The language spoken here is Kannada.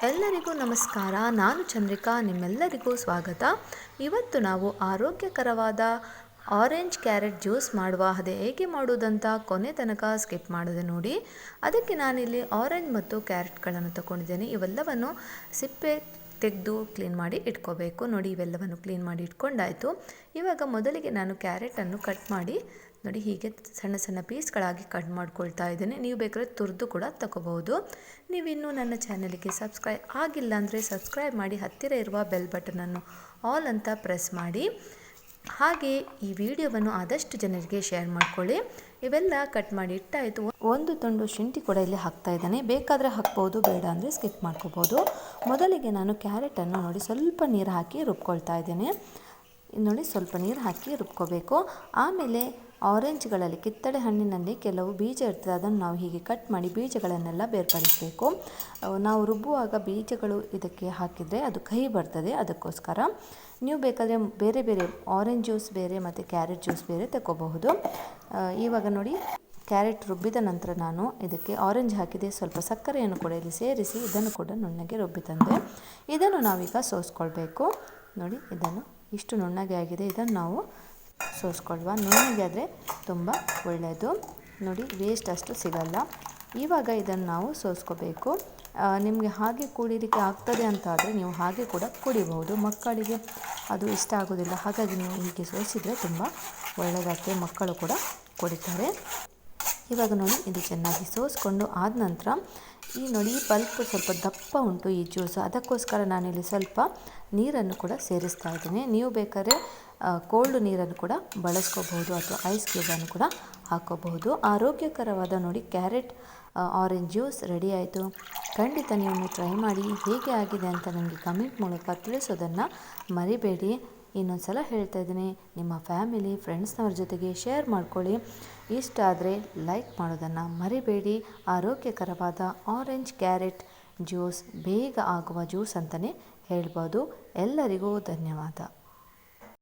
ಎಲ್ಲರಿಗೂ ನಮಸ್ಕಾರ. ನಾನು ಚಂದ್ರಿಕಾ. ನಿಮ್ಮೆಲ್ಲರಿಗೂ ಸ್ವಾಗತ. ಇವತ್ತು ನಾವು ಆರೋಗ್ಯಕರವಾದ ಆರೆಂಜ್ ಕ್ಯಾರೆಟ್ ಜ್ಯೂಸ್ ಮಾಡುವ. ಅದು ಹೇಗೆ ಮಾಡುವುದಂತ ಕೊನೆ ತನಕ ಸ್ಕಿಪ್ ಮಾಡಿದೆ ನೋಡಿ. ಅದಕ್ಕೆ ನಾನಿಲ್ಲಿ ಆರೆಂಜ್ ಮತ್ತು ಕ್ಯಾರೆಟ್ಗಳನ್ನು ತಗೊಂಡಿದ್ದೇನೆ. ಇವೆಲ್ಲವನ್ನು ಸಿಪ್ಪೆ ತೆಗೆದು ಕ್ಲೀನ್ ಮಾಡಿ ಇಟ್ಕೋಬೇಕು ನೋಡಿ. ಇವೆಲ್ಲವನ್ನು ಕ್ಲೀನ್ ಮಾಡಿ ಇಟ್ಕೊಂಡಾಯಿತು. ಇವಾಗ ಮೊದಲಿಗೆ ನಾನು ಕ್ಯಾರೆಟನ್ನು ಕಟ್ ಮಾಡಿ ನೋಡಿ, ಹೀಗೆ ಸಣ್ಣ ಸಣ್ಣ ಪೀಸ್ಗಳಾಗಿ ಕಟ್ ಮಾಡ್ಕೊಳ್ತಾ ಇದ್ದೇನೆ. ನೀವು ಬೇಕಾದ್ರೆ ತುರಿದು ಕೂಡ ತಗೋಬಹುದು. ನೀವಿನ್ನೂ ನನ್ನ ಚಾನಲ್ಗೆ ಸಬ್ಸ್ಕ್ರೈಬ್ ಆಗಿಲ್ಲ ಅಂದರೆ ಸಬ್ಸ್ಕ್ರೈಬ್ ಮಾಡಿ, ಹತ್ತಿರ ಇರುವ ಬೆಲ್ ಬಟನನ್ನು ಆಲ್ ಅಂತ ಪ್ರೆಸ್ ಮಾಡಿ. ಹಾಗೆ ಈ ವಿಡಿಯೋವನ್ನು ಆದಷ್ಟು ಜನರಿಗೆ ಶೇರ್ ಮಾಡ್ಕೊಳ್ಳಿ. ಇವೆಲ್ಲ ಕಟ್ ಮಾಡಿ ಇಟ್ಟಾಯಿತು. ಒಂದು ತುಂಡು ಶುಂಠಿ ಕೂಡ ಇಲ್ಲಿ ಹಾಕ್ತಾ ಇದ್ದಾನೆ. ಬೇಕಾದರೆ ಹಾಕ್ಬೋದು, ಬೇಡ ಅಂದರೆ ಸ್ಕಿಪ್ ಮಾಡ್ಕೋಬೋದು. ಮೊದಲಿಗೆ ನಾನು ಕ್ಯಾರೆಟನ್ನು ನೋಡಿ ಸ್ವಲ್ಪ ನೀರು ಹಾಕಿ ರುಬ್ಕೊಳ್ತಾ ಇದ್ದೇನೆ. ನೋಡಿ, ಸ್ವಲ್ಪ ನೀರು ಹಾಕಿ ರುಬ್ಕೋಬೇಕು. ಆಮೇಲೆ ಆರೆಂಜ್ಗಳಲ್ಲಿ, ಕಿತ್ತಳೆ ಹಣ್ಣಿನಲ್ಲಿ ಕೆಲವು ಬೀಜ ಇರ್ತದೆ, ಅದನ್ನು ನಾವು ಹೀಗೆ ಕಟ್ ಮಾಡಿ ಬೀಜಗಳನ್ನೆಲ್ಲ ಬೇರ್ಪಡಿಸಬೇಕು. ನಾವು ರುಬ್ಬುವಾಗ ಬೀಜಗಳು ಇದಕ್ಕೆ ಹಾಕಿದರೆ ಅದು ಕಹಿ ಬರ್ತದೆ. ಅದಕ್ಕೋಸ್ಕರ ನೀವು ಬೇಕಾದರೆ ಬೇರೆ ಬೇರೆ ಆರೆಂಜ್ ಜ್ಯೂಸ್ ಬೇರೆ ಮತ್ತು ಕ್ಯಾರೆಟ್ ಜ್ಯೂಸ್ ಬೇರೆ ತಗೋಬಹುದು. ಇವಾಗ ನೋಡಿ, ಕ್ಯಾರೆಟ್ ರುಬ್ಬಿದ ನಂತರ ನಾನು ಇದಕ್ಕೆ ಆರೆಂಜ್ ಹಾಕಿದೆ. ಸ್ವಲ್ಪ ಸಕ್ಕರೆಯನ್ನು ಕೂಡ ಇಲ್ಲಿ ಸೇರಿಸಿ ಇದನ್ನು ಕೂಡ ನುಣ್ಣಗೆ ರುಬ್ಬಿ ತಂದೆ. ಇದನ್ನು ನಾವೀಗ ಸೋಸ್ಕೊಳ್ಬೇಕು. ನೋಡಿ, ಇದನ್ನು ಇಷ್ಟು ನುಣ್ಣಗೆ ಆಗಿದೆ. ಇದನ್ನು ನಾವು ಸೋಸ್ಕೊಳ್ಳುವ. ನುಣ್ಣಗೆ ಆದರೆ ತುಂಬ ಒಳ್ಳೆಯದು ನೋಡಿ, ವೇಸ್ಟ್ ಅಷ್ಟು ಸಿಗಲ್ಲ. ಇವಾಗ ಇದನ್ನು ನಾವು ಸೋಸ್ಕೋಬೇಕು. ನಿಮಗೆ ಹಾಗೆ ಕುಡಿಲಿಕ್ಕೆ ಆಗ್ತದೆ ಅಂತ ಆದರೆ ನೀವು ಹಾಗೆ ಕೂಡ ಕುಡಿಬಹುದು. ಮಕ್ಕಳಿಗೆ ಅದು ಇಷ್ಟ ಆಗೋದಿಲ್ಲ, ಹಾಗಾಗಿ ನೀವು ಹೀಗೆ ಸೋಸಿದರೆ ತುಂಬ ಒಳ್ಳೆಯದಾಗ್ತದೆ, ಮಕ್ಕಳು ಕೂಡ ಕುಡಿತಾರೆ. ಇವಾಗ ನೋಡಿ, ಇದು ಚೆನ್ನಾಗಿ ಸೋಸ್ಕೊಂಡು ಆದ ನಂತರ ನೋಡಿ, ಈ ಪಲ್ಪ್ ಸ್ವಲ್ಪ ದಪ್ಪ ಉಂಟು ಈ ಜ್ಯೂಸ್, ಅದಕ್ಕೋಸ್ಕರ ನಾನಿಲ್ಲಿ ಸ್ವಲ್ಪ ನೀರನ್ನು ಕೂಡ ಸೇರಿಸ್ತಾ ಇದ್ದೀನಿ. ನೀವು ಬೇಕಾದ್ರೆ ಕೋಲ್ಡ್ ನೀರನ್ನು ಕೂಡ ಬಳಸ್ಕೋಬಹುದು ಅಥವಾ ಐಸ್ ಕ್ಯೂಬನ್ನು ಕೂಡ ಹಾಕೋಬಹುದು. ಆರೋಗ್ಯಕರವಾದ ನೋಡಿ ಕ್ಯಾರೆಟ್ ಆರೆಂಜ್ ಜ್ಯೂಸ್ ರೆಡಿ ಆಯಿತು. ಖಂಡಿತ ನೀವು ಟ್ರೈ ಮಾಡಿ. ಹೇಗೆ ಆಗಿದೆ ಅಂತ ನನಗೆ ಕಮೆಂಟ್ ಮೂಲಕ ತಿಳಿಸೋದನ್ನು ಮರಿಬೇಡಿ. ಇನ್ನೊಂದು ಸಲ ಹೇಳ್ತಾ ಇದ್ದೀನಿ, ನಿಮ್ಮ ಫ್ಯಾಮಿಲಿ ಫ್ರೆಂಡ್ಸ್ನವ್ರ ಜೊತೆಗೆ ಶೇರ್ ಮಾಡ್ಕೊಳ್ಳಿ. ಇಷ್ಟ ಆದರೆ ಲೈಕ್ ಮಾಡೋದನ್ನು ಮರಿಬೇಡಿ. ಆರೋಗ್ಯಕರವಾದ ಆರೆಂಜ್ ಕ್ಯಾರೆಟ್ ಜ್ಯೂಸ್ ಬೇಗ ಆಗುವ ಜ್ಯೂಸ್ ಅಂತಲೇ ಹೇಳ್ಬೋದು. ಎಲ್ಲರಿಗೂ ಧನ್ಯವಾದ.